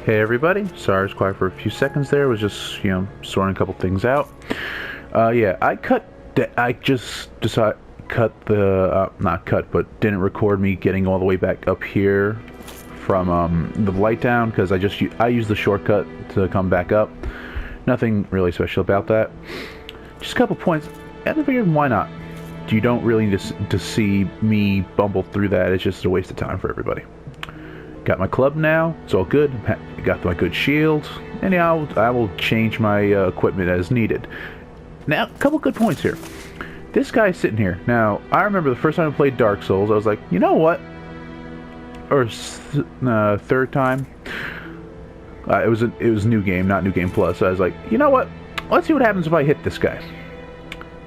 Hey everybody, sorry I was quiet for a few seconds there. I was just, sorting a couple things out. Yeah, I just decided cut the, not cut, but didn't record me getting all the way back up here from the light down because I used the shortcut to come back up. Nothing really special about that. Just a couple points, and I figured why not? You don't really need to see me bumble through that. It's just a waste of time for everybody. Got my club now, it's all good. Got my good shield, and yeah, I will change my equipment as needed. Now, a couple good points here. This guy's sitting here. Now, I remember the first time I played Dark Souls, I was like, you know what? Or third time. It was New Game, not New Game Plus. So I was like, you know what? Let's see what happens if I hit this guy.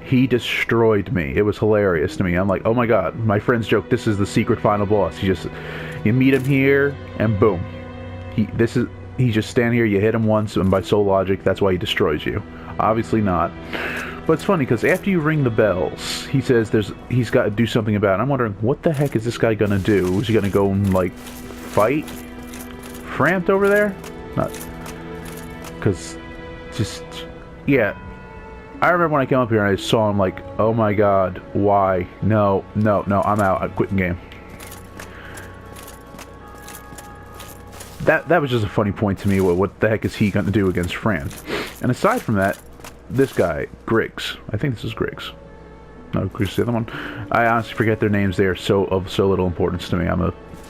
He destroyed me. It was hilarious to me. I'm like, oh my god. My friends joke, this is the secret final boss. You meet him here, and boom. He's just standing here, you hit him once, and by soul logic, that's why he destroys you. Obviously not. But it's funny, because after you ring the bells, he says he's got to do something about it. I'm wondering, what the heck is this guy gonna do? Is he gonna go and, like, fight Frampt over there? Not... Because, yeah. I remember when I came up here and I saw him like, oh my god, why? No, I'm out. I'm quitting game. That was just a funny point to me. What the heck is he going to do against Frampt? And aside from that, this guy, Griggs. I think this is Griggs. No, Griggs is the other one. I honestly forget their names. They are of so little importance to me. I'm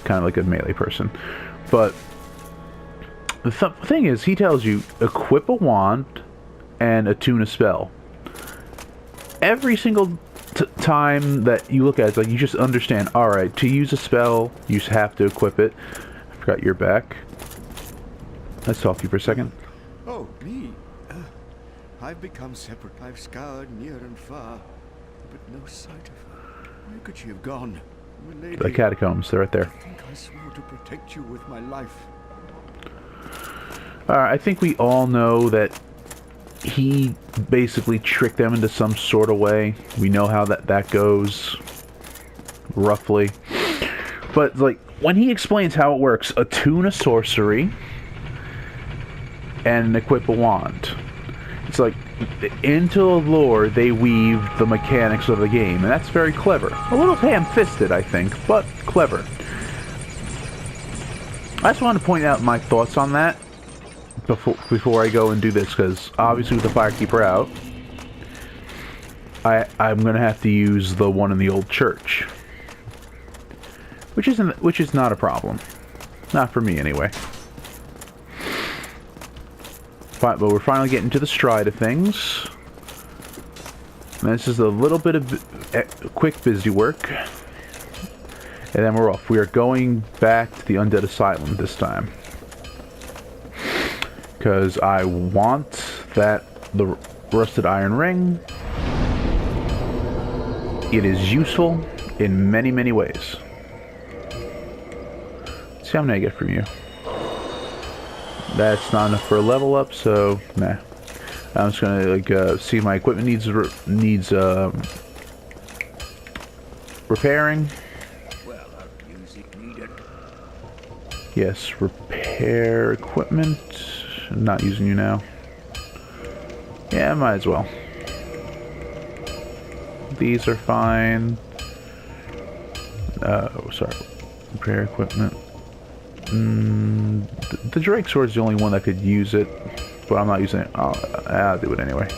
kind of like a melee person. But the thing is, he tells you, equip a wand and attune a spell. Every single time that you look at it, it's like you just understand, alright, to use a spell, you just have to equip it. I forgot you're back. Let's talk to you for a second. Oh, me. I've become separate. I've scoured near and far, but no sight of her. Where could she have gone? Milady, The catacombs, they're right there. I think I swore to protect you with my life. Alright, I think we all know that he basically tricked them into some sort of way. We know how that goes, roughly. But, like, when he explains how it works, attune a sorcery and equip a wand. It's like, into the lore, they weave the mechanics of the game, and that's very clever. A little ham-fisted, I think, but clever. I just wanted to point out my thoughts on that before I go and do this, because obviously with the Firekeeper out, I'm gonna have to use the one in the old church, which is not a problem, not for me anyway. But we're finally getting to the stride of things. And this is a little bit of quick busy work, and then we're off. We are going back to the Undead Asylum this time. Because I want the rusted iron ring. It is useful in many, many ways. Let's see how many I get from you. That's not enough for a level up, so nah. I'm just gonna see if my equipment needs repairing. Well, music needed. Yes, repair equipment. I'm not using you now. Yeah, might as well. These are fine. Oh, sorry. Repair equipment. The Drake Sword is the only one that could use it, but I'm not using it. I'll do it anyway.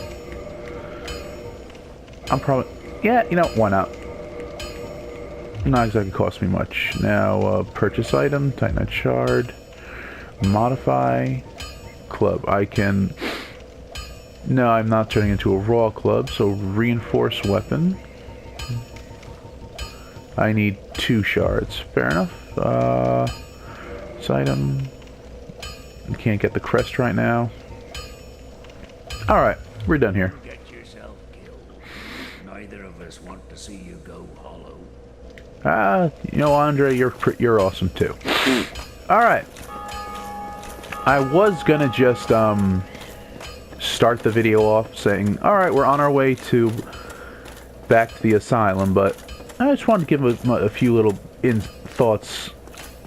I'm probably... Yeah, you know, why not? Not exactly cost me much. Now, purchase item, Titanite Shard, modify... Club. I can... No, I'm not turning into a raw club, so reinforced weapon. I need 2 shards. Fair enough. This item... I can't get the crest right now. Alright, we're done here. Get yourself killed. Neither of us want to see you go hollow. You know, Andre, you're awesome too. Alright. I was gonna just start the video off saying, alright, we're on our way back to the asylum, but I just wanted to give a few little thoughts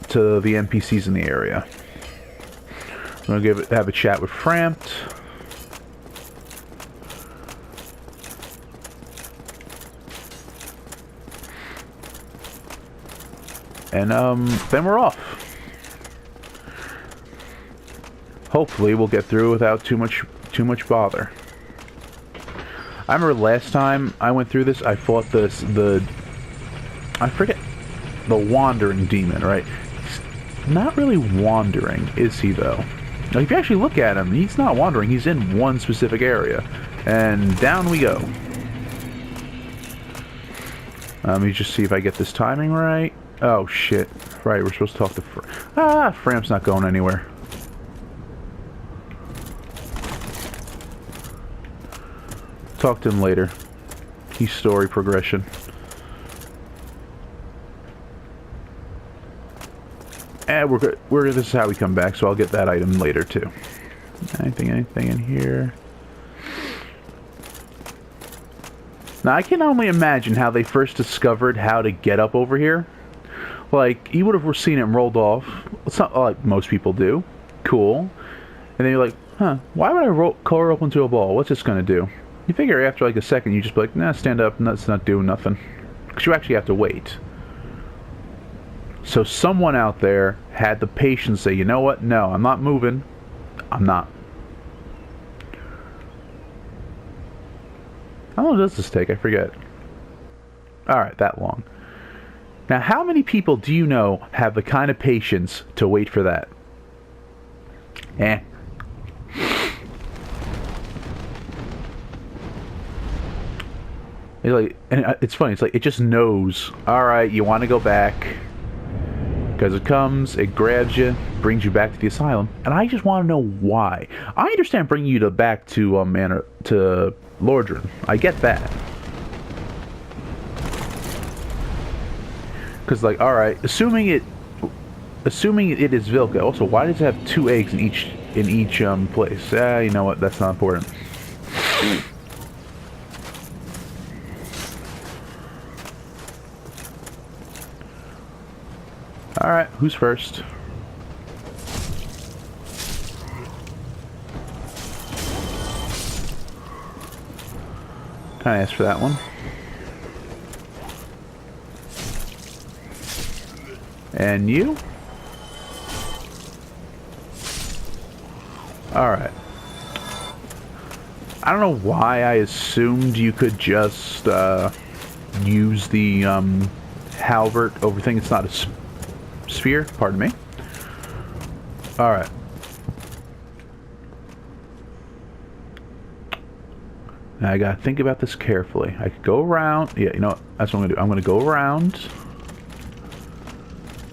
to the NPCs in the area. I'm gonna have a chat with Frampt. And then we're off. Hopefully we'll get through without too much bother. I remember last time I went through this, I fought I forget, the wandering demon, right? He's not really wandering, is he though? Now, if you actually look at him, he's not wandering, he's in one specific area. And down we go. Let me just see if I get this timing right. Oh shit. Right, we're supposed to talk to Framp's not going anywhere. Talk to him later. He's story progression. And we're good. This is how we come back, so I'll get that item later too. Anything in here? Now I can only imagine how they first discovered how to get up over here. Like, you would have seen it rolled off. It's not like most people do. Cool. And then you're like, huh, why would I color up into a ball? What's this gonna do? You figure after like a second, you just be like, nah, stand up, and that's not doing nothing. Because you actually have to wait. So someone out there had the patience to say, you know what? No, I'm not moving. I'm not. How long does this take? I forget. Alright, that long. Now, how many people do you know have the kind of patience to wait for that? It's funny, it's like, it just knows, alright, you want to go back. Because it comes, it grabs you, brings you back to the asylum, and I just want to know why. I understand bringing you back to Lordran. I get that. Because, like, alright, assuming it is Vilka. Also, why does it have 2 eggs in each place? You know what? That's not important. Alright, who's first? Kinda asked for that one. And you? Alright. I don't know why I assumed you could just use the halberd over things. It's not a sphere, pardon me. Alright. Now I gotta think about this carefully. I could go around. Yeah, you know what? That's what I'm gonna do. I'm gonna go around.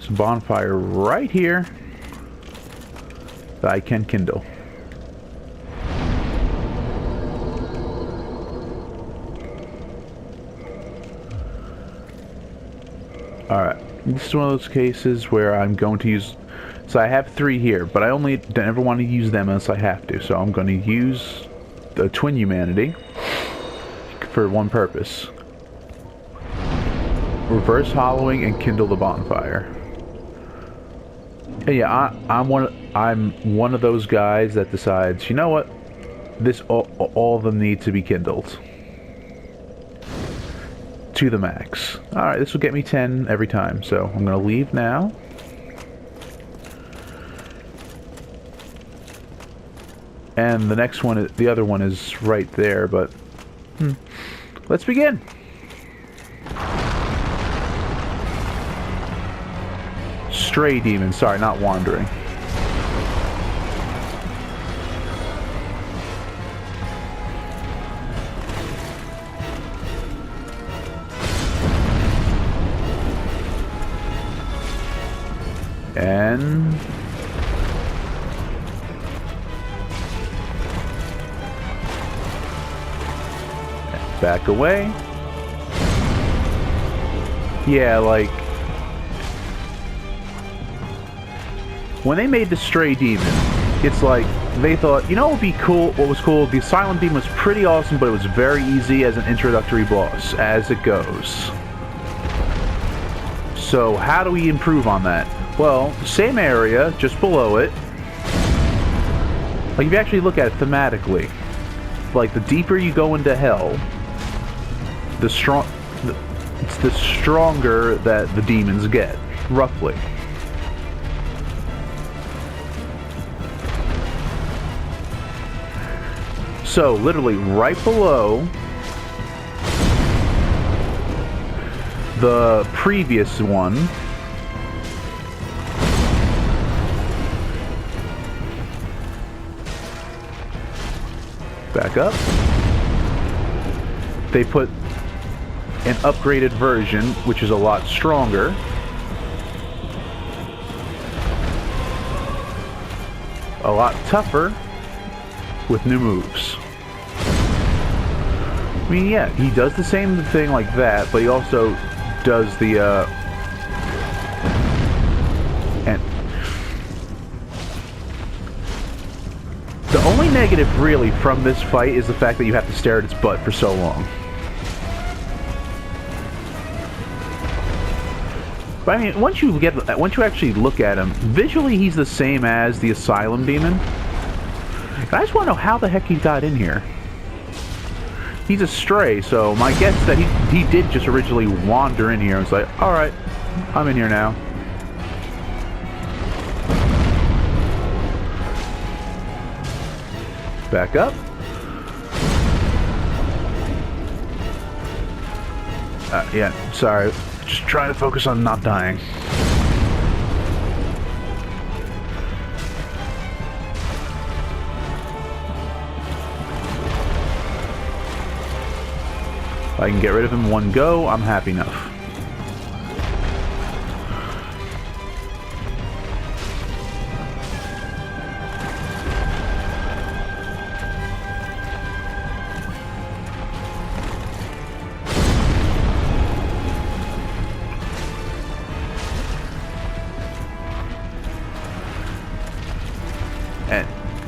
Some bonfire right here that I can kindle. Alright. This is one of those cases where I'm going to use... So I have 3 here, but I only never want to use them unless I have to. So I'm going to use the Twin Humanity for one purpose. Reverse hollowing and kindle the bonfire. And yeah, I'm one of those guys that decides, you know what? All of them need to be kindled. To the max. Alright, this will get me 10 every time, so I'm gonna leave now. And the next one, the other one is right there, but... Let's begin! Stray demon, sorry, not wandering. And back away. Yeah, like when they made the Stray Demon, it's like they thought, you know what would be cool? What was cool? The Silent Demon was pretty awesome, but it was very easy as an introductory boss, as it goes. So how do we improve on that? Well, same area, just below it. Like, if you actually look at it thematically, like, the deeper you go into hell, the stronger that the demons get, roughly. So, literally, right below the previous one, back up, they put an upgraded version, which is a lot stronger. A lot tougher, with new moves. I mean, yeah, he does the same thing like that, but he also does the, and the only negative, really, from this fight is the fact that you have to stare at its butt for so long. But I mean, once you actually look at him, visually he's the same as the Asylum Demon. But I just want to know how the heck he got in here. He's a stray, so my guess is that he did just originally wander in here and was like, alright, I'm in here now. Back up. Yeah, sorry. Just trying to focus on not dying. If I can get rid of him in one go, I'm happy enough.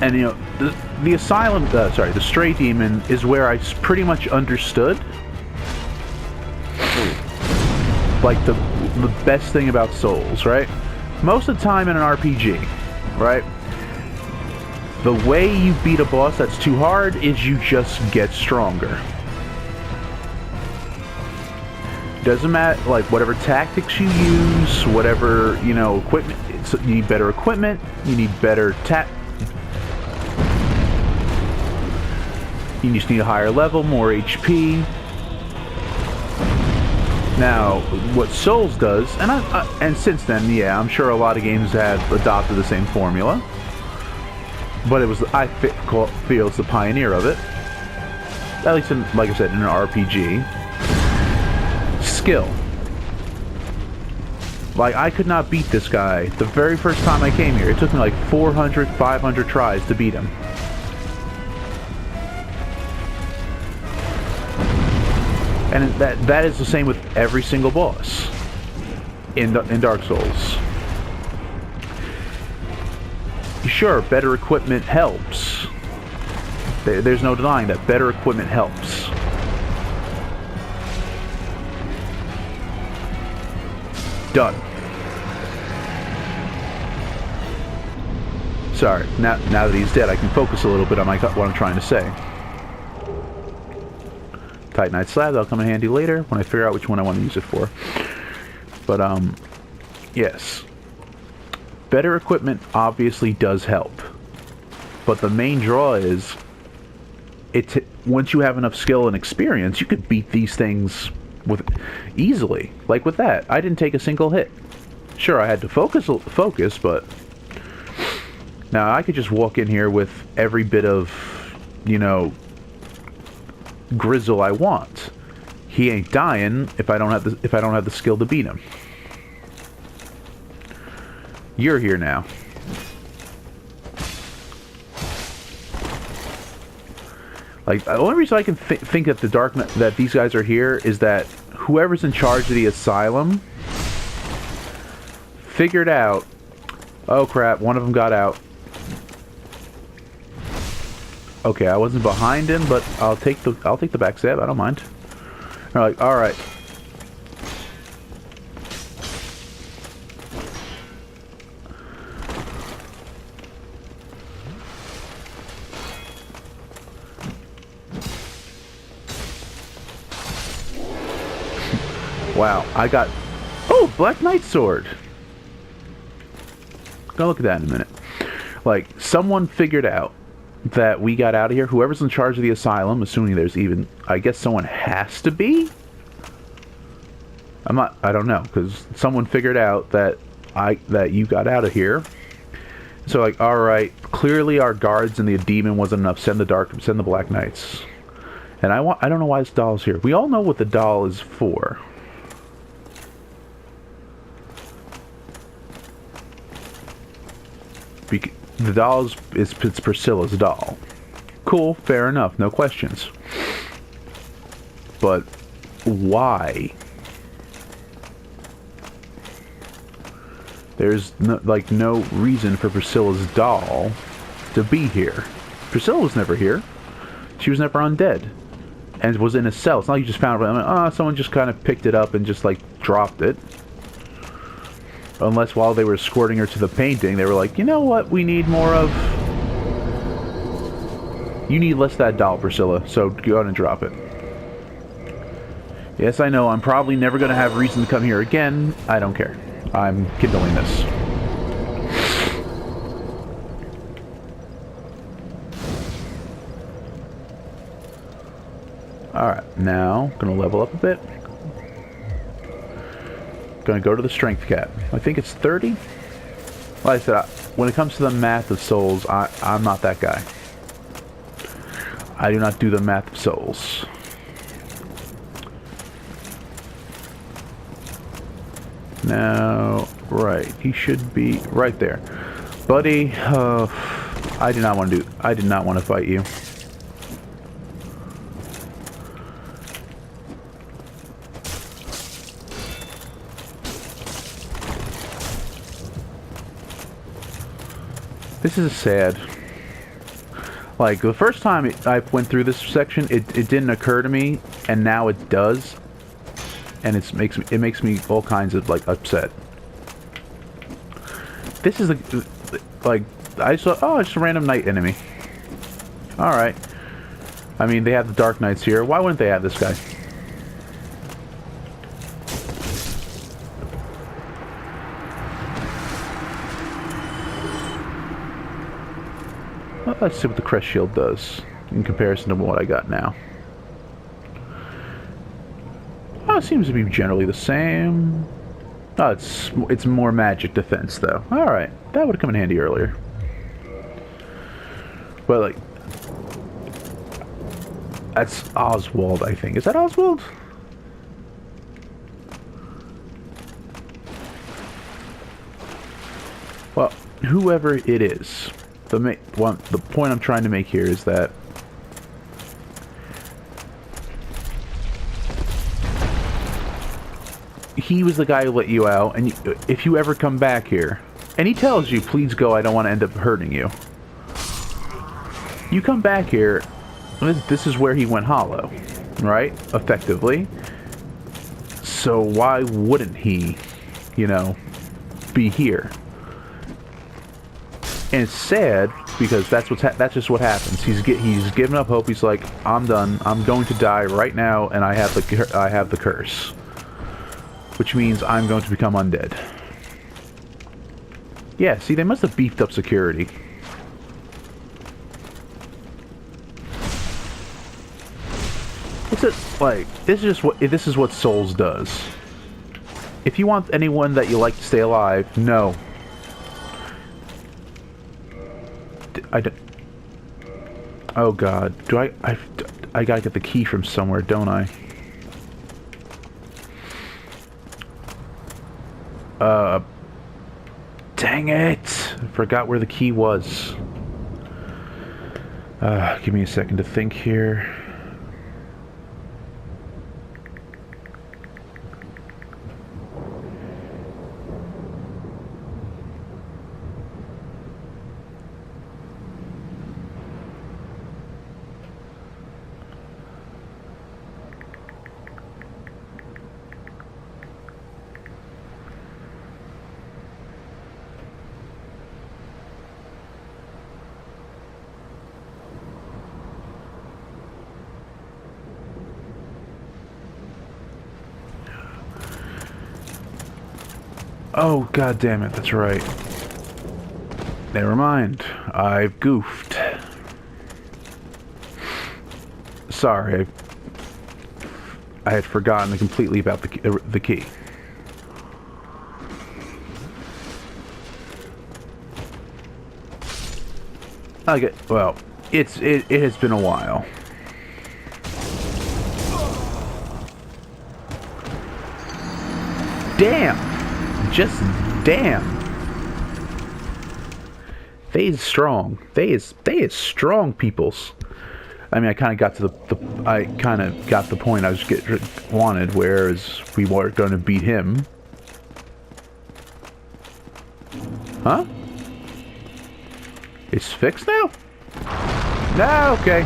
And you know, the Asylum, sorry, the Stray Demon is where I pretty much understood, like, the best thing about Souls, right? Most of the time in an RPG, right, the way you beat a boss that's too hard is you just get stronger. Doesn't matter, like, whatever tactics you use, whatever, you know, equipment, you need better equipment, you need better you just need a higher level, more HP. Now, what Souls does, and since then, yeah, I'm sure a lot of games have adopted the same formula, but it was, I feel it's the pioneer of it. At least, like I said, in an RPG. Skill. Like, I could not beat this guy the very first time I came here. It took me like 400, 500 tries to beat him. And that is the same with every single boss in Dark Souls. Sure, better equipment helps. There's no denying that better equipment helps. Done. Sorry, now that he's dead, I can focus a little bit on what I'm trying to say. Titanite slab, that'll come in handy later when I figure out which one I want to use it for. But, yes. Better equipment obviously does help. But the main draw is, once you have enough skill and experience, you could beat these things easily. Like with that, I didn't take a single hit. Sure, I had to focus, but now I could just walk in here with every bit of, you know, grizzle I want. He ain't dying if I don't have the skill to beat him. You're here now. Like, the only reason I can think that that these guys are here is that whoever's in charge of the asylum figured out, oh crap, one of them got out. Okay, I wasn't behind him, but I'll take the back stab. I don't mind. They're like, all right. Wow, I got... Oh, Black Knight Sword! Gonna look at that in a minute. Like, someone figured out that we got out of here. Whoever's in charge of the asylum, assuming there's even... I guess someone has to be? I don't know, because someone figured out that you got out of here. So, like, alright, clearly our guards and the demon wasn't enough. Send the Black Knights. And I don't know why this doll's here. We all know what the doll is for. The doll it's Priscilla's doll. Cool, fair enough, no questions. But why? There's no reason for Priscilla's doll to be here. Priscilla was never here. She was never undead. And was in a cell. It's not like you just found it. Someone just kind of picked it up and just, like, dropped it. Unless while they were escorting her to the painting, they were like, you know what we need more of? You need less of that doll, Priscilla, so go ahead and drop it. Yes, I know, I'm probably never going to have reason to come here again. I don't care. I'm kindling this. Alright, now, gonna level up a bit. Gonna go to the strength cap. I think it's 30? Like I said, when it comes to the math of souls, I'm not that guy. I do not do the math of souls. Now, right, he should be right there. Buddy, I did not want to fight you. This is sad. Like, the first time I went through this section, it didn't occur to me, and now it does. And it makes me all kinds of, like, upset. This is, like, I saw, oh, it's a random night enemy. Alright. I mean, they have the Dark Knights here. Why wouldn't they have this guy? Let's see what the crest shield does in comparison to what I got now. Oh, it seems to be generally the same. Oh, it's more magic defense though. All right, that would have come in handy earlier. But like, that's Oswald, I think. Is that Oswald? Well, whoever it is. The point I'm trying to make here is that he was the guy who let you out, and if you ever come back here, and he tells you, please go, I don't want to end up hurting you. You come back here, this is where he went hollow, right? Effectively. So why wouldn't he, you know, be here? And it's sad because that's just what happens. He's given up hope. He's like, I'm done. I'm going to die right now, and I have the curse, which means I'm going to become undead. Yeah, see, they must have beefed up security. This is what Souls does. If you want anyone that you like to stay alive, no. Oh god, I gotta get the key from somewhere, don't I? Dang it! I forgot where the key was. Give me a second to think here. Oh, god damn it, that's right. Never mind. I've goofed. Sorry. I had forgotten completely about the key. Okay, well, it has been a while. Damn! Just damn! They is strong. They is strong peoples. I mean, I kind of got to the point I was wanted, whereas we weren't going to beat him. Huh? It's fixed now? No, okay.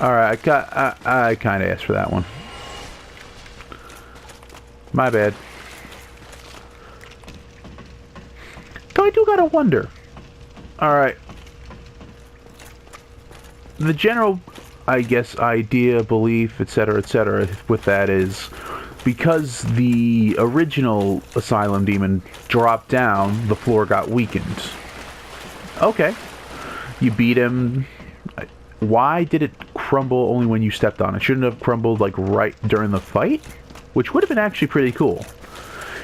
Alright, I kind of asked for that one. My bad. Though I do gotta wonder. Alright. The general, I guess, idea, belief, etc., with that is, because the original Asylum Demon dropped down, the floor got weakened. Okay. You beat him. Why did it crumble only when you stepped on it? Shouldn't it have crumbled, like, right during the fight? Which would have been actually pretty cool.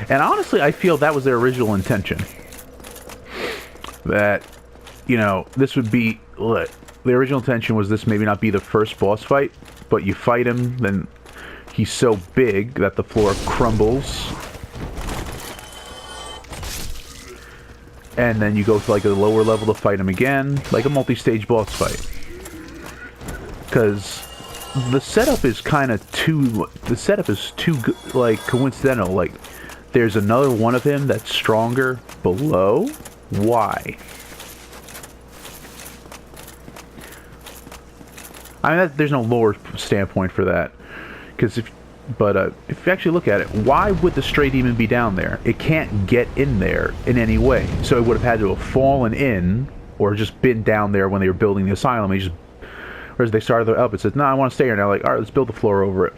And honestly, I feel that was their original intention. That, you know, this would be... Look, the original intention was this maybe not be the first boss fight, but you fight him, then he's so big that the floor crumbles. And then you go to like a lower level to fight him again, like a multi-stage boss fight. Because the setup is kind of too... The setup is too, like, coincidental. Like, there's another one of him that's stronger below. Why? I mean, there's no lore standpoint for that. Because if you actually look at it, why would the Stray Demon be down there? It can't get in there in any way. So it would have had to have fallen in, or just been down there when they were building the asylum. Whereas they started up, it said, no, I want to stay here now. Like, alright, let's build the floor over it.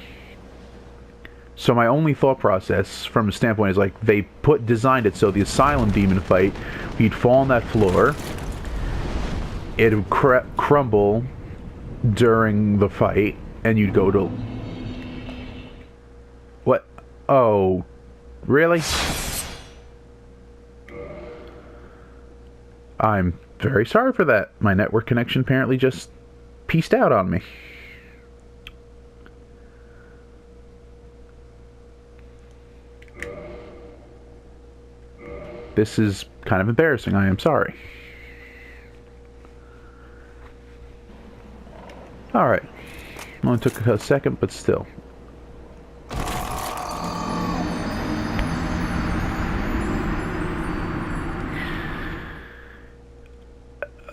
So my only thought process from a standpoint is like, they designed it so the Asylum Demon fight, he'd fall on that floor, it would crumble during the fight, and you'd go to... What? Oh, really? I'm very sorry for that. My network connection apparently just peaced out on me. This is kind of embarrassing. I am sorry. Alright. Only took a second, but still.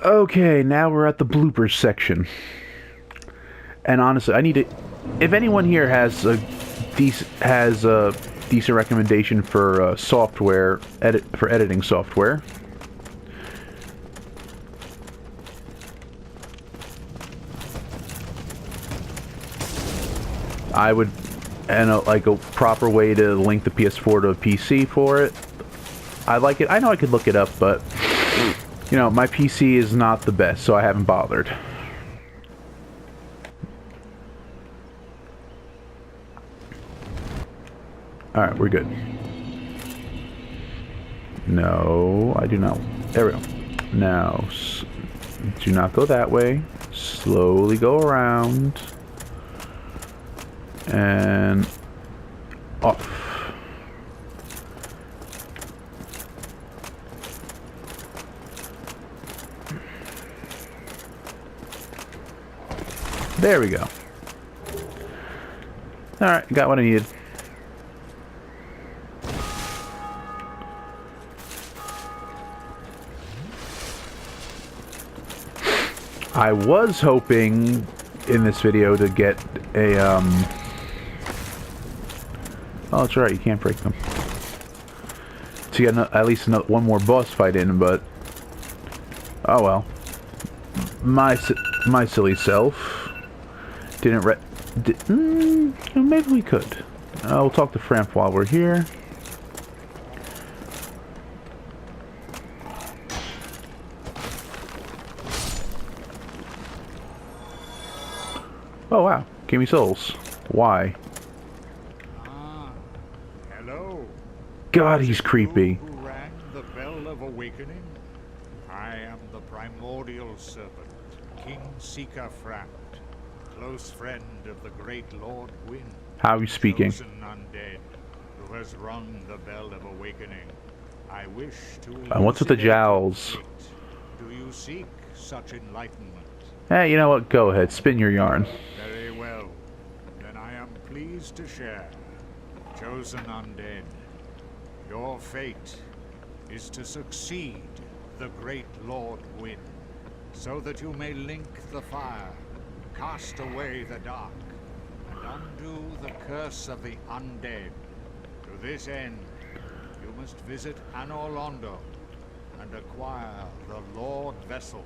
Okay, now we're at the bloopers section. And honestly, I need to... If anyone here has a decent recommendation for software, for editing software, I would, and like a proper way to link the PS4 to a PC for it. I like it. I know I could look it up, but you know, my PC is not the best, so I haven't bothered. Alright, we're good. No, I do not. There we go. Now, do not go that way. Slowly go around. And off. There we go. Alright, got what I needed. I was hoping in this video to get a, oh, that's right, you can't break them. To get at least one more boss fight in, but... Oh well. My silly self didn't maybe we could. We'll talk to Framp while we're here. Oh wow, give me souls. Why? Hello. God, he's creepy. Who rang the bell of awakening? I am the primordial serpent, King Seeker Frampt, close friend of the great Lord Gwyn. How are you speaking? Chosen undead, who has rung the bell of awakening. I wish to. And what's with the elucidate jowls? your fate. Do you seek such enlightenment? Hey, you know what? Go ahead, spin your yarn. Very well. Then I am pleased to share. Chosen undead, your fate is to succeed the great Lord Gwyn, so that you may link the fire, cast away the dark, and undo the curse of the undead. To this end, you must visit Anor Londo and acquire the Lord Vessel.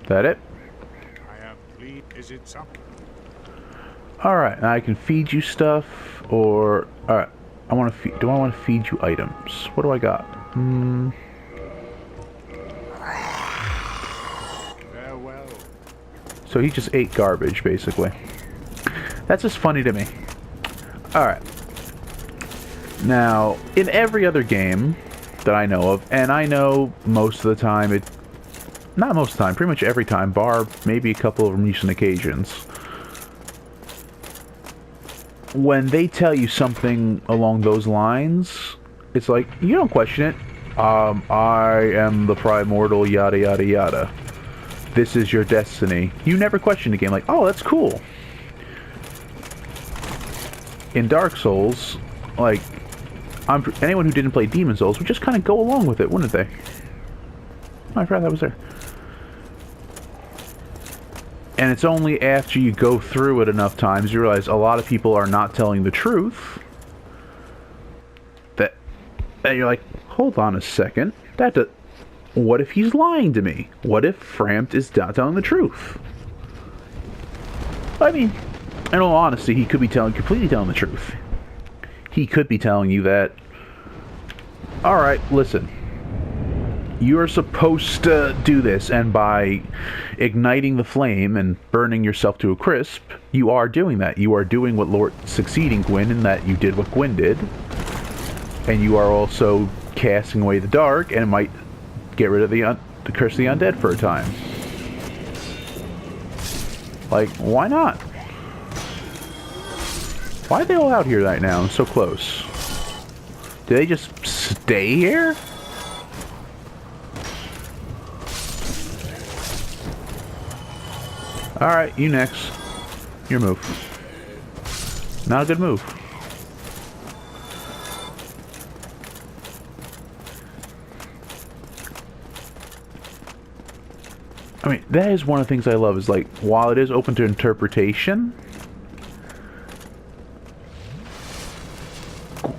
That it? I am pleased. Is it something? Alright, now I can feed you stuff, or... Alright, I want to feed... Do I want to feed you items? What do I got? Farewell. So he just ate garbage, basically. That's just funny to me. Alright. Now, in every other game that I know of, and I know most of the time it... Not most of the time, pretty much every time, bar maybe a couple of recent occasions. When they tell you something along those lines, it's like, you don't question it. I am the primordial yada yada yada. This is your destiny. You never question the game like, oh, that's cool. In Dark Souls, like, anyone who didn't play Demon Souls would just kind of go along with it, wouldn't they? Oh, I forgot that was there. And it's only after you go through it enough times you realize a lot of people are not telling the truth. That you're like, hold on a second. What if he's lying to me? What if Frampt is not telling the truth? I mean, in all honesty, he could be completely telling the truth. He could be telling you that, alright, listen. You're supposed to do this, and by igniting the flame and burning yourself to a crisp, you are doing that. You are doing what succeeding Gwyn, in that you did what Gwyn did, and you are also casting away the dark, and it might get rid of the curse of the undead for a time. Like, why not? Why are they all out here right now, so close? Do they just stay here? Alright, you next. Your move. Not a good move. I mean, that is one of the things I love, is like, while it is open to interpretation,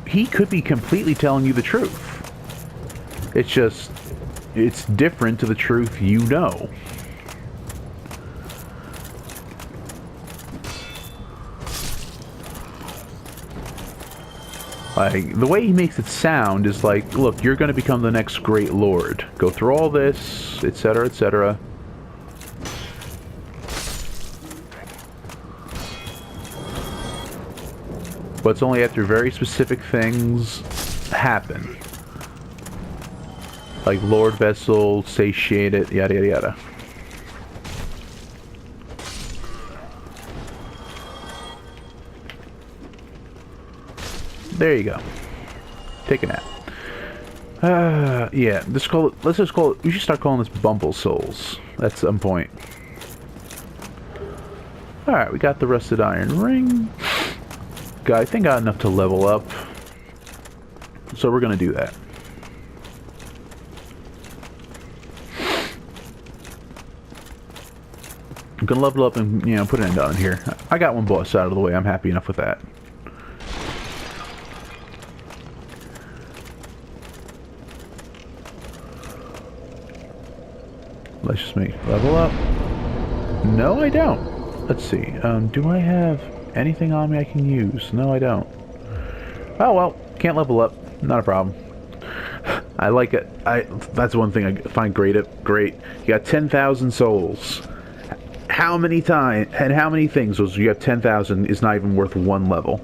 he could be completely telling you the truth. It's just, it's different to the truth you know. Like, the way he makes it sound is like, look, you're going to become the next great lord. Go through all this, etc., etc. But it's only after very specific things happen. Like Lord Vessel, satiated, yada yada yada. There you go. Take a nap. Yeah, let's just call it, we should start calling this Bumble Souls. At some point. Alright, we got the rusted iron ring. I think got enough to level up. So we're gonna do that. I'm gonna level up and, you know, put an end on it here. I got one boss out of the way. I'm happy enough with that. Let's just make level up. No, I don't. Let's see. Do I have anything on me I can use? No, I don't. Oh well, can't level up. Not a problem. I like it. That's one thing I find great. You got 10,000 souls. How many times and how many things was you have 10,000 is not even worth one level.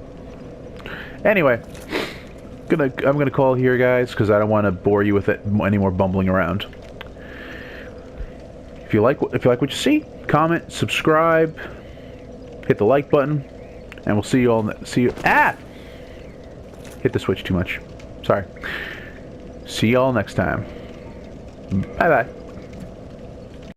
Anyway, I'm gonna call here, guys, because I don't want to bore you with it any more bumbling around. If you like what you see, comment, subscribe, hit the like button, and we'll see you all. Hit the switch too much. Sorry. See y'all next time. Bye bye.